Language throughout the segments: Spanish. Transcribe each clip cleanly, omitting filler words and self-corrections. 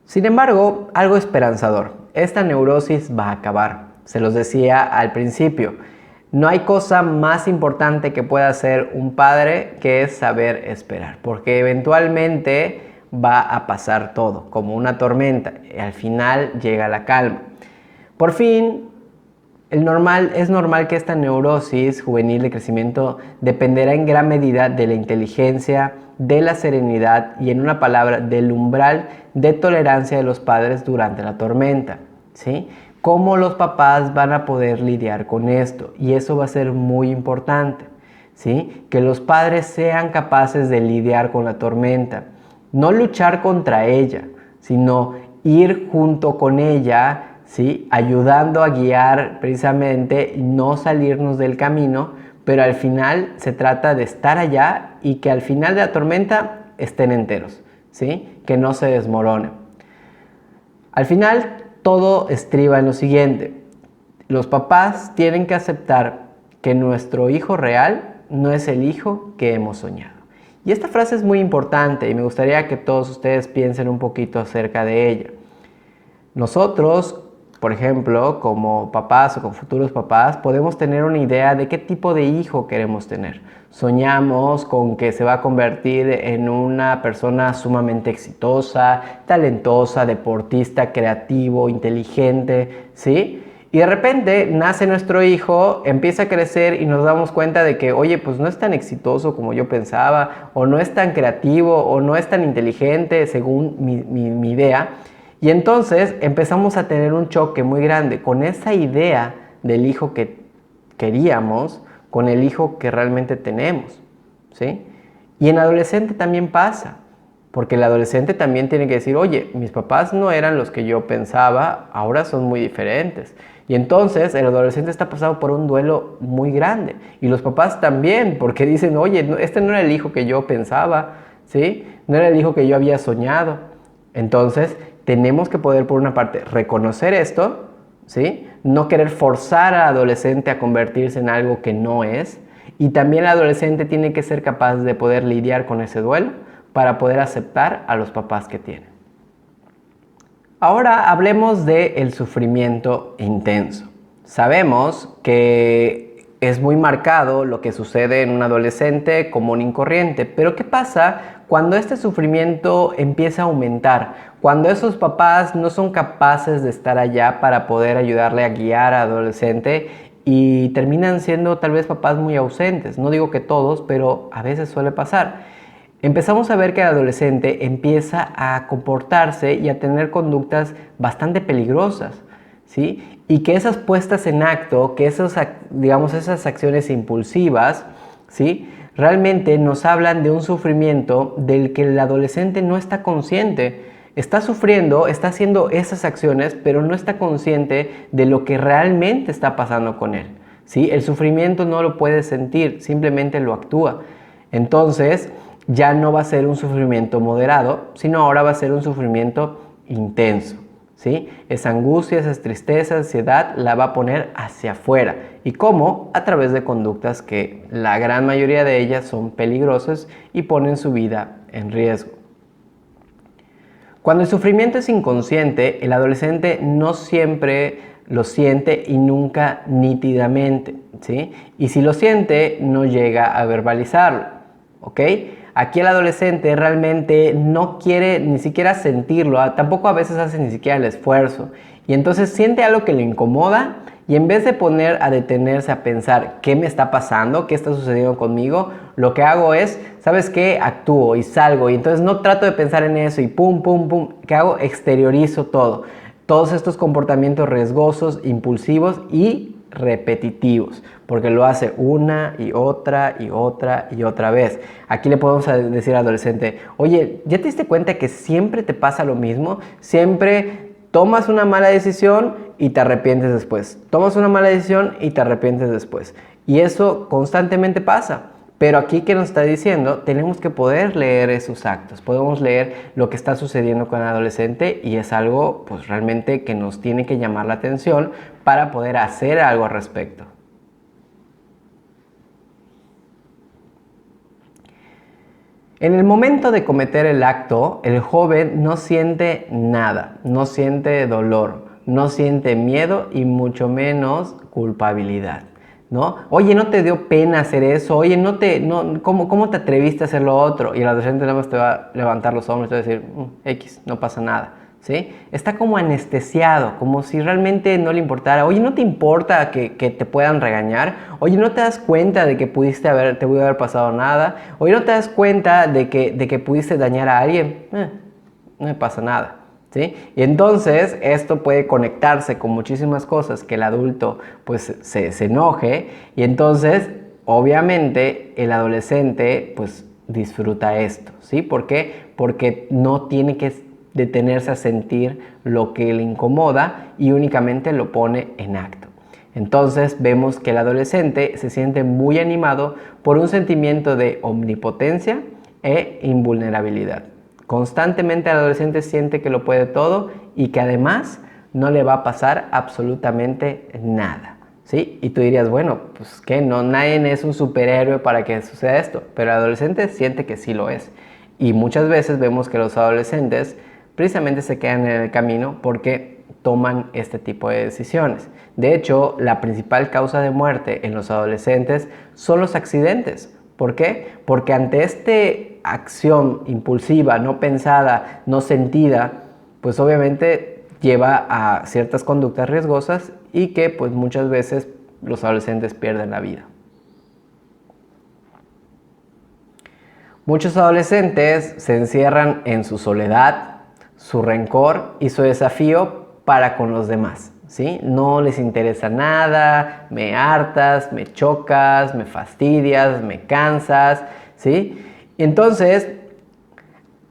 Sin embargo, algo esperanzador. Esta neurosis va a acabar. Se los decía al principio. No hay cosa más importante que pueda hacer un padre que es saber esperar, porque eventualmente va a pasar todo, como una tormenta, y al final llega la calma. Por fin, es normal que esta neurosis juvenil de crecimiento dependerá en gran medida de la inteligencia, de la serenidad y, en una palabra, del umbral de tolerancia de los padres durante la tormenta, ¿sí? Cómo los papás van a poder lidiar con esto, y eso va a ser muy importante, ¿sí? Que los padres sean capaces de lidiar con la tormenta, no luchar contra ella, sino ir junto con ella, ¿sí? Ayudando a guiar precisamente y no salirnos del camino, pero al final se trata de estar allá y que al final de la tormenta estén enteros, ¿sí? Que no se desmoronen. Al final todo estriba en lo siguiente: los papás tienen que aceptar que nuestro hijo real no es el hijo que hemos soñado. Y esta frase es muy importante y me gustaría que todos ustedes piensen un poquito acerca de ella. Nosotros, por ejemplo, como papás o como futuros papás, podemos tener una idea de qué tipo de hijo queremos tener. Soñamos con que se va a convertir en una persona sumamente exitosa, talentosa, deportista, creativo, inteligente, ¿sí? Y de repente nace nuestro hijo, empieza a crecer y nos damos cuenta de que, oye, pues no es tan exitoso como yo pensaba, o no es tan creativo, o no es tan inteligente según mi idea. Y entonces empezamos a tener un choque muy grande con esa idea del hijo que queríamos, con el hijo que realmente tenemos, ¿sí? Y en adolescente también pasa, porque el adolescente también tiene que decir, oye, mis papás no eran los que yo pensaba, ahora son muy diferentes. Y entonces el adolescente está pasando por un duelo muy grande. Y los papás también, porque dicen, oye, este no era el hijo que yo pensaba, ¿sí? No era el hijo que yo había soñado. Entonces tenemos que poder, por una parte, reconocer esto, ¿sí? No querer forzar al adolescente a convertirse en algo que no es. Y también el adolescente tiene que ser capaz de poder lidiar con ese duelo para poder aceptar a los papás que tiene. Ahora hablemos del sufrimiento intenso. Sabemos que es muy marcado lo que sucede en un adolescente común y corriente, pero ¿qué pasa cuando este sufrimiento empieza a aumentar? Cuando esos papás no son capaces de estar allá para poder ayudarle a guiar al adolescente y terminan siendo tal vez papás muy ausentes. No digo que todos, pero a veces suele pasar. Empezamos a ver que el adolescente empieza a comportarse y a tener conductas bastante peligrosas, ¿sí? Y que esas puestas en acto, que esas acciones impulsivas, ¿sí? Realmente nos hablan de un sufrimiento del que el adolescente no está consciente. Está sufriendo, está haciendo esas acciones, pero no está consciente de lo que realmente está pasando con él, ¿sí? El sufrimiento no lo puede sentir, simplemente lo actúa. Entonces, ya no va a ser un sufrimiento moderado, sino ahora va a ser un sufrimiento intenso, ¿sí? Esa angustia, esa tristeza, ansiedad la va a poner hacia afuera. ¿Y cómo? A través de conductas que la gran mayoría de ellas son peligrosas y ponen su vida en riesgo. Cuando el sufrimiento es inconsciente, el adolescente no siempre lo siente y nunca nítidamente, ¿sí? Y si lo siente, no llega a verbalizarlo, ¿ok? Aquí el adolescente realmente no quiere ni siquiera sentirlo, tampoco a veces hace ni siquiera el esfuerzo. Y entonces siente algo que le incomoda y en vez de poner a detenerse a pensar qué me está pasando, qué está sucediendo conmigo, lo que hago es, ¿sabes qué? Actúo y salgo y entonces no trato de pensar en eso y pum, pum, pum. ¿Qué hago? Exteriorizo todo. Todos estos comportamientos riesgosos, impulsivos y repetitivos, porque lo hace una y otra y otra y otra vez. Aquí le podemos decir al adolescente, oye, ¿ya te diste cuenta que siempre te pasa lo mismo? Siempre tomas una mala decisión y te arrepientes después. Tomas una mala decisión y te arrepientes después. Y eso constantemente pasa. Pero aquí, ¿qué nos está diciendo? Tenemos que poder leer esos actos, podemos leer lo que está sucediendo con el adolescente y es algo pues realmente que nos tiene que llamar la atención para poder hacer algo al respecto. En el momento de cometer el acto, el joven no siente nada, no siente dolor, no siente miedo y mucho menos culpabilidad, ¿no? Oye, ¿no te dio pena hacer eso? Oye, ¿cómo te atreviste a hacer lo otro? Y el adolescente nada más te va a levantar los hombros y te va a decir, X, no pasa nada. ¿Sí? Está como anestesiado, como si realmente no le importara. Oye, ¿no te importa que te puedan regañar? Oye, ¿no te das cuenta de que te pudo haber pasado nada? Oye, ¿no te das cuenta de que pudiste dañar a alguien? No me pasa nada. ¿Sí? Y entonces esto puede conectarse con muchísimas cosas que el adulto pues se enoje, y entonces obviamente el adolescente pues disfruta esto, ¿sí? ¿Por qué? Porque no tiene que detenerse a sentir lo que le incomoda y únicamente lo pone en acto. Entonces vemos que el adolescente se siente muy animado por un sentimiento de omnipotencia e invulnerabilidad. Constantemente el adolescente siente que lo puede todo y que además no le va a pasar absolutamente nada, ¿sí? Y tú dirías, bueno, pues que no, nadie es un superhéroe para que suceda esto, pero el adolescente siente que sí lo es. Y muchas veces vemos que los adolescentes precisamente se quedan en el camino porque toman este tipo de decisiones. De hecho, la principal causa de muerte en los adolescentes son los accidentes. ¿Por qué? Porque ante esta acción impulsiva, no pensada, no sentida, pues obviamente lleva a ciertas conductas riesgosas y que pues muchas veces los adolescentes pierden la vida. Muchos adolescentes se encierran en su soledad, su rencor y su desafío para con los demás, ¿sí? No les interesa nada, me hartas, me chocas, me fastidias, me cansas, ¿sí? Y entonces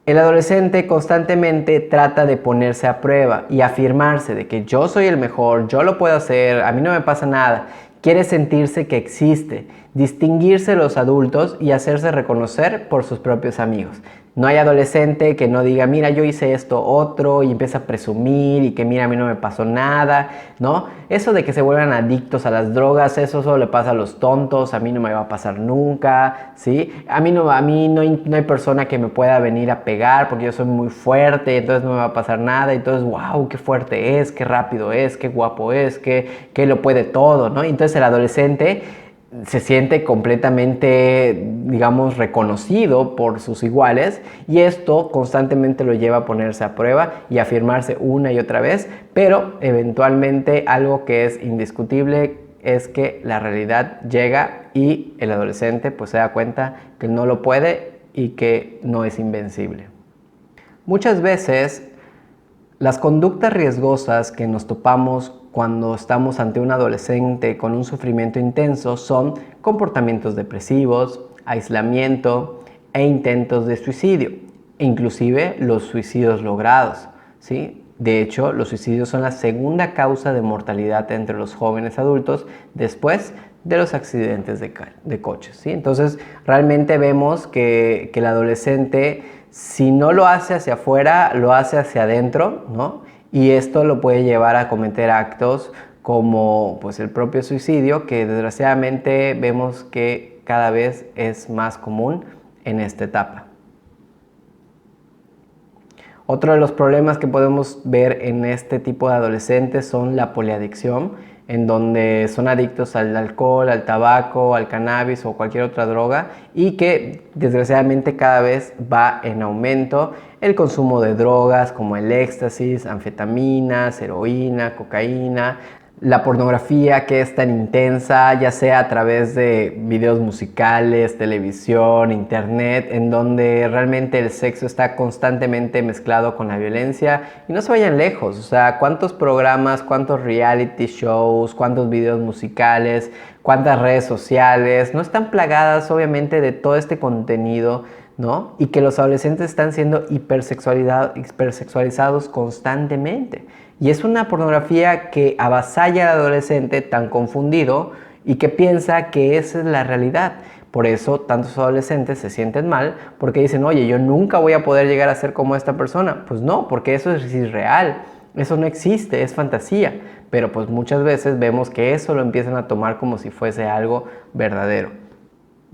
el adolescente constantemente trata de ponerse a prueba y afirmarse de que yo soy el mejor, yo lo puedo hacer, a mí no me pasa nada. Quiere sentirse que existe, distinguirse de los adultos y hacerse reconocer por sus propios amigos. No hay adolescente que no diga, mira, yo hice esto otro, y empieza a presumir y que mira, a mí no me pasó nada, ¿no? Eso de que se vuelvan adictos a las drogas, eso solo le pasa a los tontos, a mí no me va a pasar nunca, ¿sí? A mí no hay persona que me pueda venir a pegar porque yo soy muy fuerte, entonces no me va a pasar nada, entonces, wow, qué fuerte es, qué rápido es, qué guapo es, que lo puede todo, ¿no? Entonces el adolescente se siente completamente, digamos, reconocido por sus iguales, y esto constantemente lo lleva a ponerse a prueba y a afirmarse una y otra vez, pero eventualmente algo que es indiscutible es que la realidad llega y el adolescente pues se da cuenta que no lo puede y que no es invencible. Muchas veces las conductas riesgosas que nos topamos cuando estamos ante un adolescente con un sufrimiento intenso son comportamientos depresivos, aislamiento e intentos de suicidio, inclusive los suicidios logrados, ¿sí? De hecho, los suicidios son la segunda causa de mortalidad entre los jóvenes adultos después de los accidentes de coches, ¿sí? Entonces, realmente vemos que el adolescente, si no lo hace hacia afuera, lo hace hacia adentro, ¿no? Y esto lo puede llevar a cometer actos como pues, el propio suicidio, que desgraciadamente vemos que cada vez es más común en esta etapa. Otro de los problemas que podemos ver en este tipo de adolescentes son la poliadicción, en donde son adictos al alcohol, al tabaco, al cannabis o cualquier otra droga, y que desgraciadamente cada vez va en aumento el consumo de drogas como el éxtasis, anfetaminas, heroína, cocaína, la pornografía que es tan intensa, ya sea a través de videos musicales, televisión, internet, en donde realmente el sexo está constantemente mezclado con la violencia. Y no se vayan lejos, o sea, cuántos programas, cuántos reality shows, cuántos videos musicales, cuántas redes sociales no están plagadas obviamente de todo este contenido, ¿no? Y que los adolescentes están siendo hipersexualizados constantemente. Y es una pornografía que avasalla al adolescente tan confundido y que piensa que esa es la realidad. Por eso tantos adolescentes se sienten mal porque dicen, oye, yo nunca voy a poder llegar a ser como esta persona. Pues no, porque eso es irreal, eso no existe, es fantasía. Pero pues muchas veces vemos que eso lo empiezan a tomar como si fuese algo verdadero.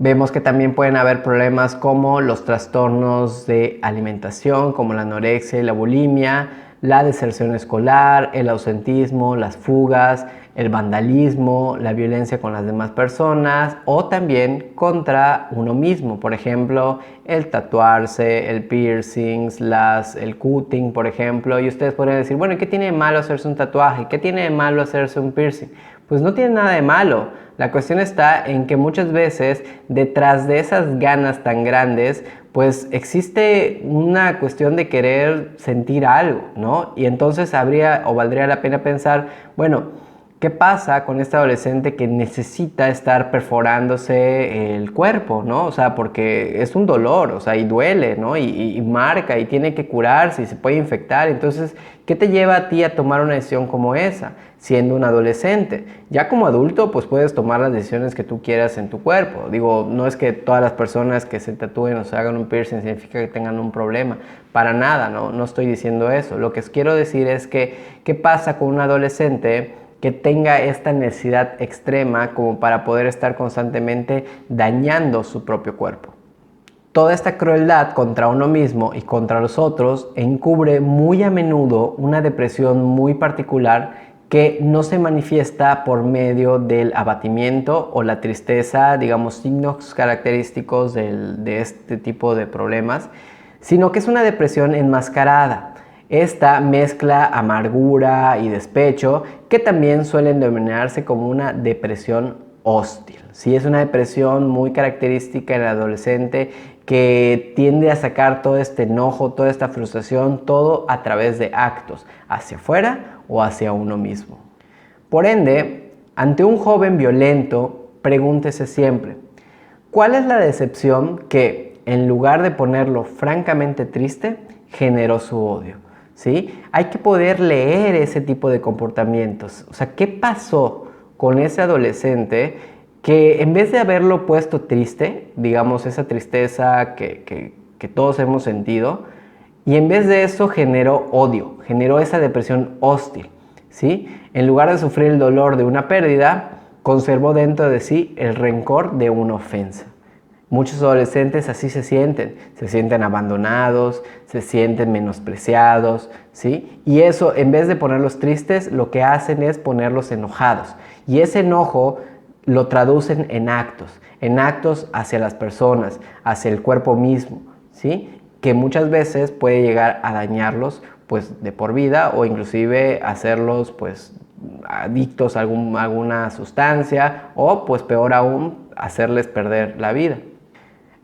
Vemos que también pueden haber problemas como los trastornos de alimentación, como la anorexia y la bulimia, la deserción escolar, el ausentismo, las fugas, el vandalismo, la violencia con las demás personas o también contra uno mismo. Por ejemplo, el tatuarse, el piercings, el cutting, por ejemplo. Y ustedes podrían decir, bueno, ¿qué tiene de malo hacerse un tatuaje? ¿Qué tiene de malo hacerse un piercing? Pues no tiene nada de malo. La cuestión está en que muchas veces detrás de esas ganas tan grandes pues existe una cuestión de querer sentir algo, ¿no? Y entonces habría o valdría la pena pensar, bueno, ¿qué pasa con este adolescente que necesita estar perforándose el cuerpo, ¿no? O sea, porque es un dolor, o sea, y duele, ¿no? Y marca y tiene que curarse y se puede infectar. Entonces, ¿qué te lleva a ti a tomar una decisión como esa, siendo un adolescente? Ya como adulto, pues puedes tomar las decisiones que tú quieras en tu cuerpo. Digo, no es que todas las personas que se tatúen o se hagan un piercing significa que tengan un problema. Para nada, no estoy diciendo eso. Lo que quiero decir es que, ¿qué pasa con un adolescente que tenga esta necesidad extrema como para poder estar constantemente dañando su propio cuerpo? Toda esta crueldad contra uno mismo y contra los otros encubre muy a menudo una depresión muy particular que no se manifiesta por medio del abatimiento o la tristeza, digamos, signos característicos de este tipo de problemas, sino que es una depresión enmascarada. Esta mezcla amargura y despecho que también suelen denominarse como una depresión hostil. Sí, es una depresión muy característica en el adolescente que tiende a sacar todo este enojo, toda esta frustración, todo a través de actos, hacia afuera o hacia uno mismo. Por ende, ante un joven violento, pregúntese siempre, ¿cuál es la decepción que, en lugar de ponerlo francamente triste, generó su odio? ¿Sí? Hay que poder leer ese tipo de comportamientos. O sea, ¿qué pasó con ese adolescente que en vez de haberlo puesto triste, digamos esa tristeza que todos hemos sentido, y en vez de eso generó odio, generó esa depresión hostil, ¿sí? En lugar de sufrir el dolor de una pérdida, conservó dentro de sí el rencor de una ofensa. Muchos adolescentes así se sienten abandonados, se sienten menospreciados, ¿sí? Y eso, en vez de ponerlos tristes, lo que hacen es ponerlos enojados. Y ese enojo lo traducen en actos hacia las personas, hacia el cuerpo mismo, ¿sí? Que muchas veces puede llegar a dañarlos, pues, de por vida o inclusive hacerlos, pues, adictos a alguna sustancia o, pues, peor aún, hacerles perder la vida.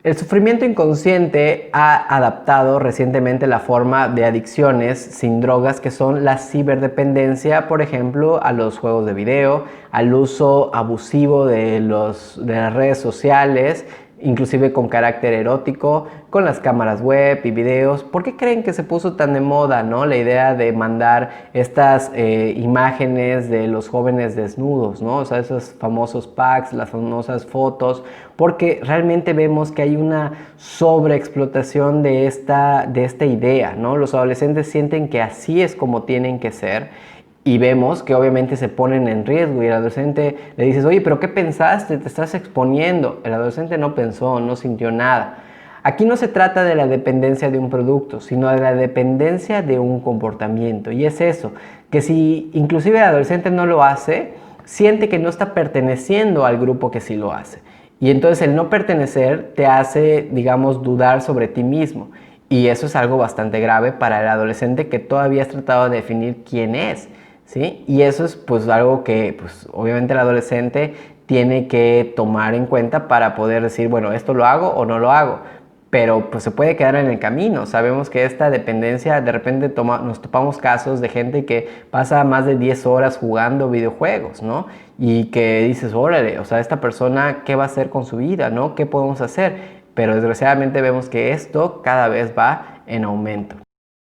El sufrimiento inconsciente ha adaptado recientemente la forma de adicciones sin drogas que son la ciberdependencia, por ejemplo, a los juegos de video, al uso abusivo de las redes sociales, inclusive con carácter erótico, con las cámaras web y videos. ¿Por qué creen que se puso tan de moda, ¿no? La idea de mandar estas imágenes de los jóvenes desnudos, ¿no? O sea, esos famosos packs, las famosas fotos, porque realmente vemos que hay una sobreexplotación de esta idea, ¿no? Los adolescentes sienten que así es como tienen que ser. Y vemos que obviamente se ponen en riesgo y el adolescente le dices, oye, pero ¿qué pensaste? Te estás exponiendo. El adolescente no pensó, no sintió nada. Aquí no se trata de la dependencia de un producto, sino de la dependencia de un comportamiento. Y es eso, que si inclusive el adolescente no lo hace, siente que no está perteneciendo al grupo que sí lo hace. Y entonces el no pertenecer te hace, digamos, dudar sobre ti mismo. Y eso es algo bastante grave para el adolescente que todavía has tratado de definir quién es. ¿Sí? Y eso es pues algo que pues obviamente el adolescente tiene que tomar en cuenta para poder decir, bueno, esto lo hago o no lo hago, pero pues se puede quedar en el camino. Sabemos que esta dependencia, de repente nos topamos casos de gente que pasa más de 10 horas jugando videojuegos, ¿no? Y que dices, órale, o sea, esta persona, ¿qué va a hacer con su vida, ¿no? ¿Qué podemos hacer? Pero desgraciadamente vemos que esto cada vez va en aumento.